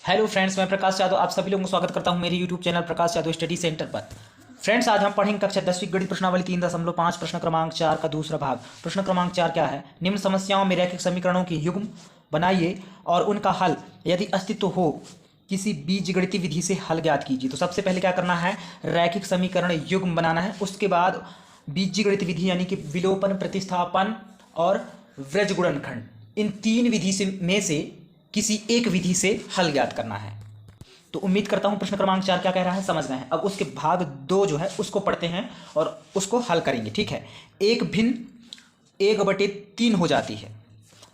Hello friends, मैं प्रकाश यादव आप सभी लोगों को स्वागत करता हूं मेरे YouTube channel Prakash Yadav study centre पर। फ्रेंड्स, आज हम पढ़ेंगे कक्षा 10वीं गणित प्रश्नावली 3.5 प्रश्न क्रमांक 4 का दूसरा भाग। प्रश्न क्रमांक 4 क्या है? निम्न समस्याओं में रैखिक समीकरणों की युग्म बनाइए और उनका हल यदि अस्तित्व हो किसी बीजगणितीय विधि से हल ज्ञात कीजिए। तो सबसे पहले क्या करना है? रैखिक समीकरण युग्म बनाना है। उसके बाद बीजगणित विधि यानी कि विलोपन, प्रतिस्थापन और वृज गुणनखंड, इन तीन विधि से में से किसी एक विधि से हल ज्ञात करना है। तो उम्मीद करता हूं प्रश्न क्रमांक 4 क्या कह रहा है समझ गए हैं। अब उसके भाग 2 जो है उसको पढ़ते हैं और उसको हल करेंगे। ठीक है। एक भिन्न 1/3 हो जाती है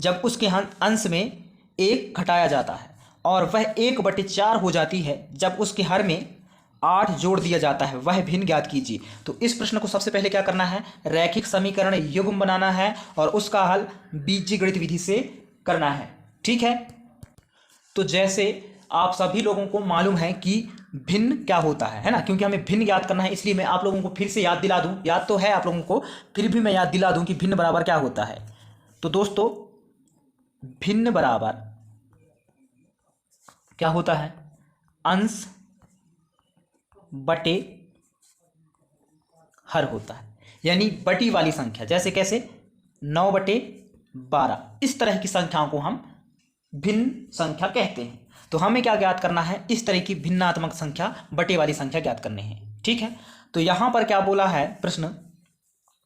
जब उसके अंश में 1 घटाया जाता है, और वह 1/4 हो जाती है जब उसके हर में 8 जोड़ दिया जाता है। वह भिन्न ज्ञात कीजिए। तो इस प्रश्न को सबसे पहले क्या करना है? रैखिक समीकरण युग्म बनाना है और उसका हल बीजगणित विधि से करना है। ठीक है। तो जैसे आप सभी लोगों को मालूम है कि भिन्न क्या होता है ना, क्योंकि हमें भिन्न याद करना है, इसलिए मैं आप लोगों को फिर से याद दिला दूं। याद तो है आप लोगों को, फिर भी मैं याद दिला दूं कि भिन्न बराबर क्या होता है। तो दोस्तों, भिन्न बराबर क्या होता है? अंश बटे हर होता है, यानी बटी वाली संख्या। जैसे कैसे? 9/12, इस तरह की संख्याओं को हम भिन्न संख्या कहते हैं। तो हमें क्या ज्ञात करना है? इस तरह की भिन्नात्मक संख्या, बटे वाली संख्या ज्ञात करनी है। ठीक है। तो यहां पर क्या बोला है प्रश्न?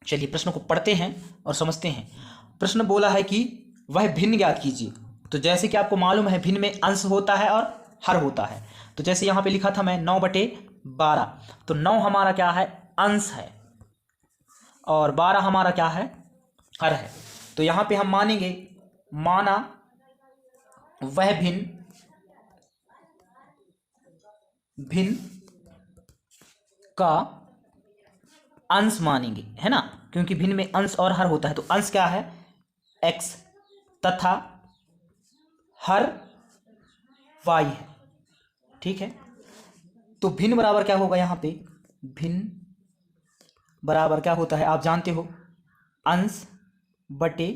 चलिए प्रश्न को पढ़ते हैं और समझते हैं। प्रश्न बोला है कि वह भिन्न ज्ञात कीजिए। तो जैसे कि आपको मालूम है भिन्न में अंश होता है और हर होता है। तो जैसे यहां पे लिखा था मैं 9/12, तो 9 हमारा क्या है? अंश है, और 12 हमारा क्या है? हर है। तो यहां पे हम मानेंगे, माना वह भिन्न का अंश मानेंगे, है ना, क्योंकि भिन्न में अंश और हर होता है। तो अंश क्या है? x, तथा हर y है। ठीक है। तो भिन्न बराबर क्या होगा? यहां पे भिन्न बराबर क्या होता है आप जानते हो? अंश बटे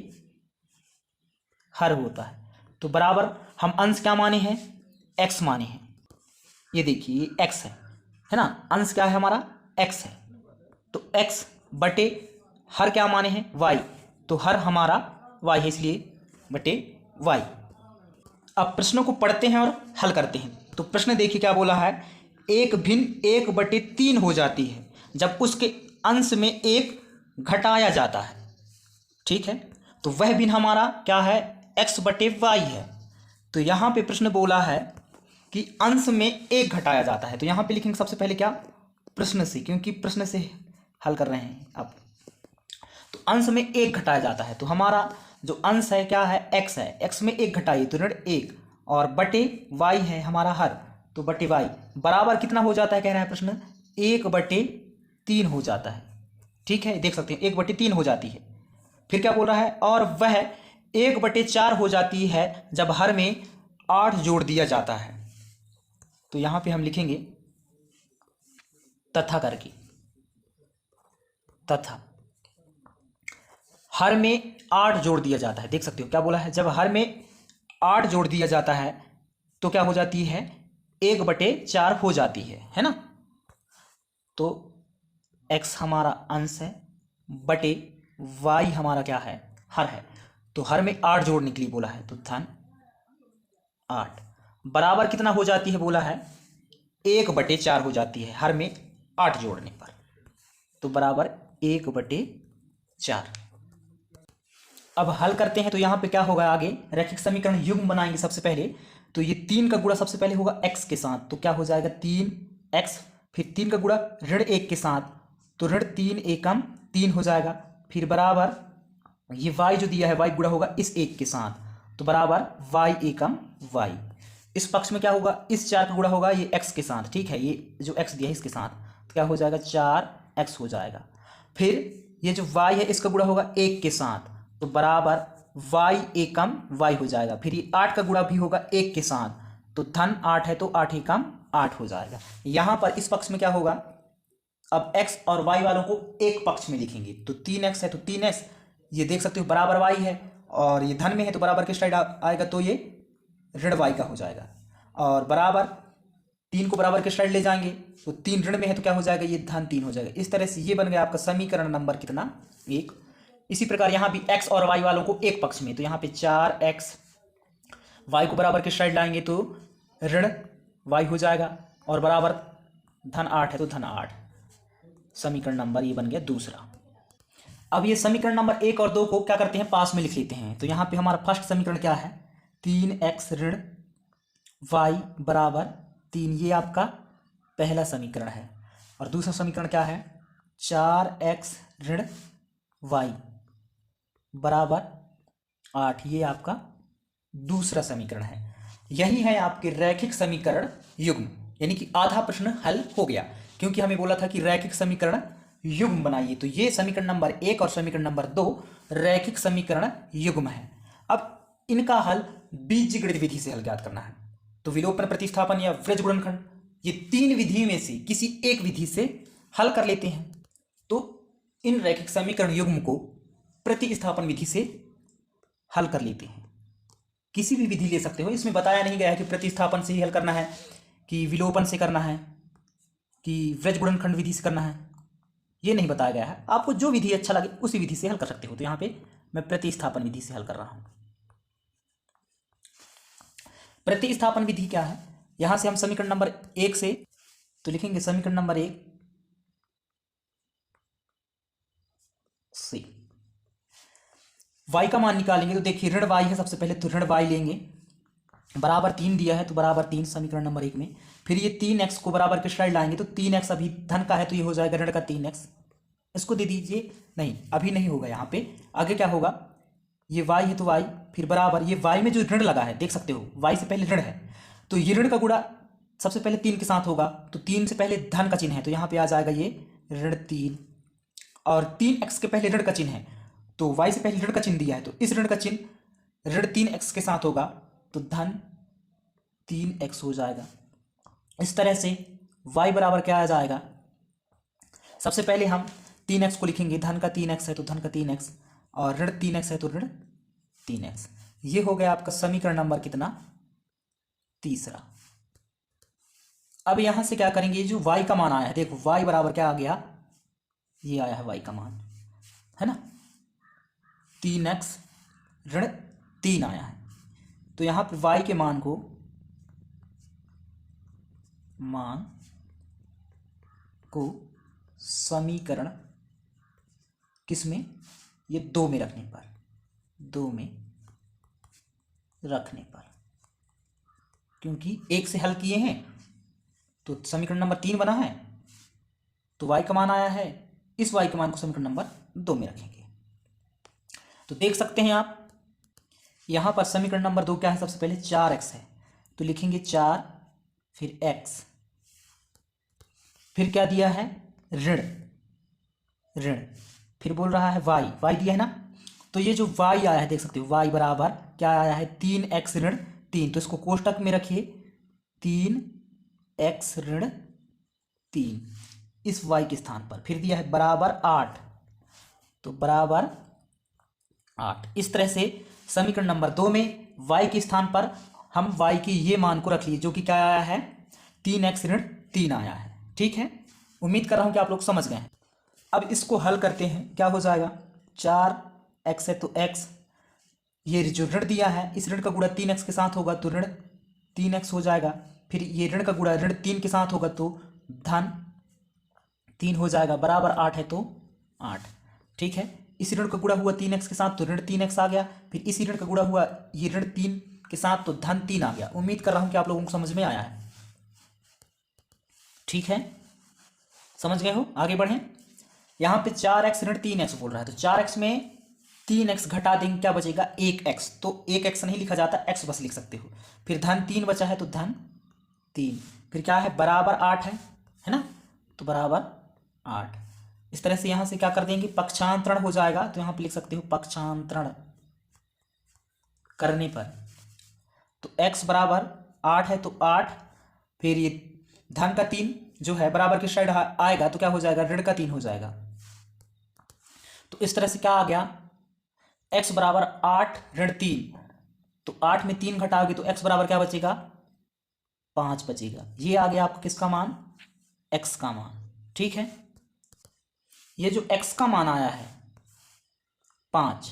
हर होता है। तो बराबर हम अंश क्या माने हैं? x माने हैं। ये देखिए, ये x है ना, अंश क्या है हमारा? x है। तो x बटे हर क्या माने हैं? y। तो हर हमारा y है, इसलिए बटे y। अब प्रश्नों को पढ़ते हैं और हल करते हैं। तो प्रश्न देखिए क्या बोला है? एक भिन्न 1/3 हो जाती है जब उसके अंश में 1 घटाया जाता है। ठीक है। तो वह भिन्न हमारा क्या है? x/y है। तो यहां पे प्रश्न बोला है कि अंश में 1 घटाया जाता है। तो यहां पे लिखेंगे सबसे पहले क्या? प्रश्न से, क्योंकि प्रश्न से हल कर रहे हैं अब। तो अंश में 1 घटाया जाता है, तो हमारा जो अंश है क्या है? x है। x में 1 घटाइए तो ऋण 1, और बटे y है हमारा हर, तो बटे y बराबर कितना हो जाता है कह रहा है प्रश्न? 1/3 हो जाता है। ठीक है, देख सकते हैं 1/3 हो जाती है। फिर क्या बोल रहा है? और वह 1/4 हो जाती है जब हर में 8 जोड़ दिया जाता है। तो यहां पे हम लिखेंगे तथा करके, तथा हर में 8 जोड़ दिया जाता है। देख सकते हो क्या बोला है? जब हर में 8 जोड़ दिया जाता है तो क्या हो जाती है? 1/4 हो जाती है ना। तो x हमारा अंश है, बटे y हमारा क्या है? हर है। तो हर में 8 जोड़ निकली बोला है, तो धन 8 बराबर कितना हो जाती है बोला है? 1/4 हो जाती है हर में 8 जोड़ने पर। तो बराबर 1/4। अब हल करते हैं। तो यहां पे क्या होगा? आगे रैखिक समीकरण युग्म बनाएंगे सबसे पहले। तो ये 3 का गुणा सबसे पहले होगा x के साथ, तो क्या हो जाएगा? 3x। फिर 3 का गुणा ऋण 1 के साथ, तो ऋण 3 एकम 3 हो जाएगा। फिर बराबर ये y जो दिया है y गुणा होगा इस 1 के साथ, तो बराबर y एकम y। इस पक्ष में क्या होगा? इस 4 का गुणा होगा ये x के साथ। ठीक है, ये जो x दिया है इसके साथ, तो क्या हो जाएगा? 4x हो जाएगा। फिर ये जो y है इसका गुणा होगा 1 के साथ, तो बराबर y एकम y हो जाएगा। फिर ये 8 का गुणा भी होगा 1 के साथ, तो धन 8 है तो 8 एकम 8 हो जाएगा। यहां पर इस पक्ष में क्या होगा? अब x और y वालों को एक पक्ष में लिखेंगे। तो 3x है तो 3x, ये देख सकते हो बराबर y है, और ये धन में है तो बराबर किस साइड आएगा? तो ये ऋण y का हो जाएगा। और बराबर 3 को बराबर के साइड ले जाएंगे तो 3 ऋण में है तो क्या हो जाएगा, ये धन 3 हो जाएगा। इस तरह से ये बन गया आपका समीकरण नंबर कितना, 1। इसी प्रकार यहाँ भी x और y वालों को एक पक्ष में, तो यहाँ पे 4x, y को बराबर के साइड लाएंगे तो ऋण y हो जाएगा और बराबर धन 8 है तो धन 8। समीकरण नंबर ये बन गया दूसरा। अब ये समीकरण नंबर 1 और 2 को क्या करते हैं, पास में लिख लेते हैं। तो यहाँ पे हमारा फर्स्ट समीकरण क्या है, 3x ऋण y बराबर 3, ये आपका पहला समीकरण है। और दूसरा समीकरण क्या है, 4x ऋण y बराबर 8, ये आपका दूसरा समीकरण है। यही है आपके रैखिक समीकरण युग्म, यानी कि आधा प्रश्न हल हो गया, क्योंकि हमें बोला था कि रैखिक समीकरण युग्म बनाइए। तो ये समीकरण नंबर 1 और समीकरण नंबर 2 रैखिक समीकरण युग्म है। अब इनका हल बीजगणित विधि से हल ज्ञात करना है। तो विलोपन, प्रतिस्थापन या वृज गुणनखंड, ये 3 विधि में से किसी एक विधि से हल कर लेते हैं। तो इन रैखिक समीकरण युग्म को प्रतिस्थापन विधि से हल कर लेते हैं। किसी भी विधि ले सकते हो, इसमें बताया नहीं गया है कि प्रतिस्थापन से ही हल करना है, कि विलोपन से करना है, कि वृज गुणनखंड विधि से करना है, ये नहीं बताया गया है। आपको जो विधि अच्छा लगे उसी विधि से हल कर सकते हो। तो यहाँ पे मैं प्रतिस्थापन विधि से हल कर रहा हूं। प्रतिस्थापन विधि क्या है, यहां से हम समीकरण नंबर 1 से तो लिखेंगे समीकरण नंबर 1 से y का मान निकालेंगे। तो देखिए ऋण y है सबसे पहले, तो ऋण y लेंगे, बराबर 3 दिया है तो बराबर 3 समीकरण नंबर 1 में। फिर ये 3x को बराबर के साइड लाएंगे तो 3x अभी धन का है तो ये हो जाएगा ऋण का 3x, इसको दे दीजिए, नहीं अभी नहीं होगा, यहाँ पे आगे क्या होगा, ये y है तो y, फिर बराबर ये y में जो ऋण लगा है देख सकते हो, y से पहले ऋण है तो ये ऋण का गुणा सबसे पहले 3 के साथ होगा, तो 3 से पहले धन का चिन्ह है तो यहाँ पे आ जाएगा ये ऋण 3, और 3x के पहले ऋण का चिन्ह है तो y से पहले ऋण का चिन्ह दिया है तो इस ऋण का चिन्ह ऋण 3x के साथ होगा तो धन 3x हो जाएगा। इस तरह से y बराबर क्या आ जाएगा, सबसे पहले हम 3x को लिखेंगे, धन का 3x है तो धन का 3x, और ऋण 3x है तो ऋण 3x। ये हो गया आपका समीकरण नंबर कितना, तीसरा। अब यहां से क्या करेंगे, ये जो y का मान आया है, देखो y बराबर क्या आ गया, ये आया है y का मान, है ना, 3x ऋण 3 आया है। तो यहां पे y के मान को समीकरण किसमें, ये 2 में रखने पर, 2 में रखने पर, क्योंकि 1 से हल किए हैं तो समीकरण नंबर 3 बना है, तो y का मान आया है, इस y के मान को समीकरण नंबर 2 में रखेंगे। तो देख सकते हैं आप यहां पर समीकरण नंबर 2 क्या है, सबसे पहले 4x है तो लिखेंगे 4, फिर x, फिर क्या दिया है, ऋण, फिर बोल रहा है y दिया है ना, तो ये जो y आया है देख सकते हो, y बराबर क्या आया है, 3x ऋण 3, तो इसको कोष्टक में रखिए, 3x ऋण 3 इस y के स्थान पर, फिर दिया है बराबर 8, तो बराबर 8। इस तरह से समीकरण नंबर 2 में y के स्थान पर हम y की ये मान को रख लिए, जो कि क्या आया है, 3x ऋण 3 आया है। ठीक है, उम्मीद कर रहा हूं कि आप लोग समझ गए हैं। अब इसको हल करते हैं, क्या हो जाएगा, 4x है तो x, ये जो ऋण दिया है इस ऋण का गुणा 3x के साथ होगा तो ऋण 3x हो जाएगा, फिर ये ऋण का गुणा ऋण 3 के साथ होगा तो धन 3 हो जाएगा, बराबर 8 है तो 8। ठीक है, इस ऋण का गुणा हुआ 3x के साथ तो ऋण 3x आ गया, फिर इसी ऋण का गुणा हुआ ये ऋण 3 के साथ तो धन 3 आ गया। उम्मीद कर रहा हूं कि आप लोगों को समझ में आया है। ठीक है, समझ गए हो, आगे बढ़ें। यहां पे 4x ऋण 3x बोल रहा है, तो 4x में 3x घटा देंगे, क्या बचेगा, 1x, तो 1x नहीं लिखा जाता, x बस लिख सकते हो। फिर धन 3 बचा है तो धन 3, फिर क्या है, बराबर 8 है ना, तो बराबर 8। इस तरह से यहां से क्या कर देंगे, पक्षांतरण हो जाएगा, तो यहां पे लिख सकते हो पक्षांतरण करने पर, तो x बराबर 8 है तो 8, फिर ये धन का 3 जो है बराबर की साइड आएगा तो क्या हो जाएगा, ऋण का 3 हो जाएगा। तो इस तरह से क्या आ गया, x बराबर 8 ऋण 3, तो 8 में 3 घटाओगे तो x बराबर क्या बचेगा, 5 बचेगा। ये आ गया आपका किसका मान, x का मान। ठीक है, ये जो x का मान आया है 5,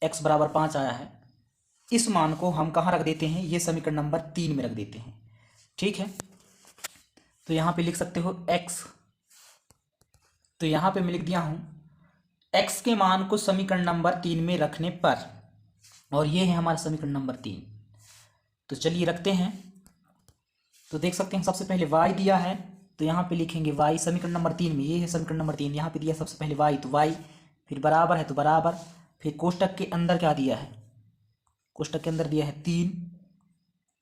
x बराबर 5 आया है, इस मान को हम कहाँ रख देते हैं, ये समीकरण नंबर 3 में रख देते हैं। ठीक है, तो यहाँ पे लिख सकते हो x, तो यहाँ पे मैं लिख दिया हूँ x के मान को समीकरण नंबर 3 में रखने पर, और ये है हमारा समीकरण नंबर 3। तो चलिए रखते हैं। तो देख सकते हैं सबसे पहले y दिया है, तो यहाँ पे लिखेंगे y समीकरण नंबर 3 में, ये है समीकरण नंबर 3, यहाँ पे दिया सबसे पहले y, तो y, फिर बराबर है तो बराबर, फिर कोष्टक के अंदर क्या दिया है, कोष्टक के अंदर दिया है 3,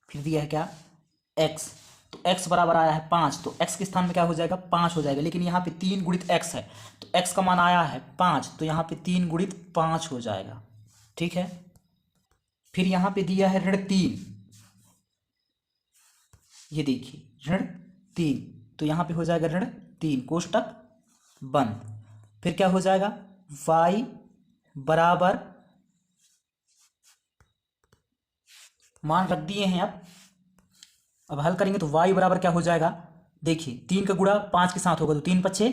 फिर दिया है क्या x, तो x बराबर आया है 5, तो x के स्थान में क्या हो जाएगा 5 हो जाएगा, लेकिन यहाँ पे 3 गुणित x है, तो x का मान आया है 5, तो यहाँ पे 3 गुणित 5 हो जाएगा। ठीक है, फिर यहाँ पे दिया है ऋण 3, ये देखिए ऋण 3, तो यहाँ पे हो जाएगा ऋण 3, कोष्टक बंद। फिर क्या हो जाएगा y बराबर, मान रख दिए हैं, अब हल करेंगे तो y बराबर क्या हो जाएगा, देखिए 3 का गुणा 5 के साथ होगा, तो 3 पच्चे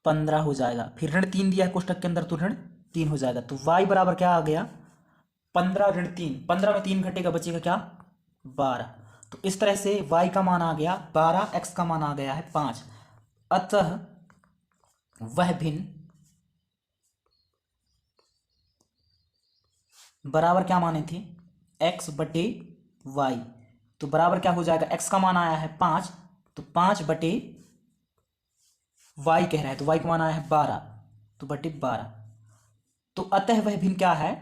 15 हो जाएगा। फिर ऋण 3 दिया है कोष्टक के अंदर, तो ऋण 3 हो जाएगा, तो y बराबर क्या आ गया 15 ऋण 3, 15 में 3 घटेगा, बचेगा क्या 12। तो इस तरह से y का मान आ गया 12, x का मान आ गया है 5। अतः वह भिन्न बराबर क्या माने थे, x बटे y, तो बराबर क्या हो जाएगा, x का मान आया है 5, तो 5 बटे y कह रहा है, तो y का मान आया है 12, तो बटे 12, तो अतः वह भिन्न क्या है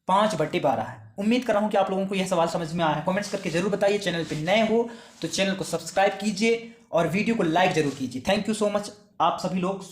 5 बटे 12 है। उम्मीद कर रहा हूं कि आप लोगों को यह सवाल समझ में आया है। कमेंट्स करके जरूर बताइए। चैनल पे नए हो तो चैनल को सब्सक्राइब कीजिए और वीडियो को लाइक जरूर कीजिए। Thank you so much. आप सभी लोग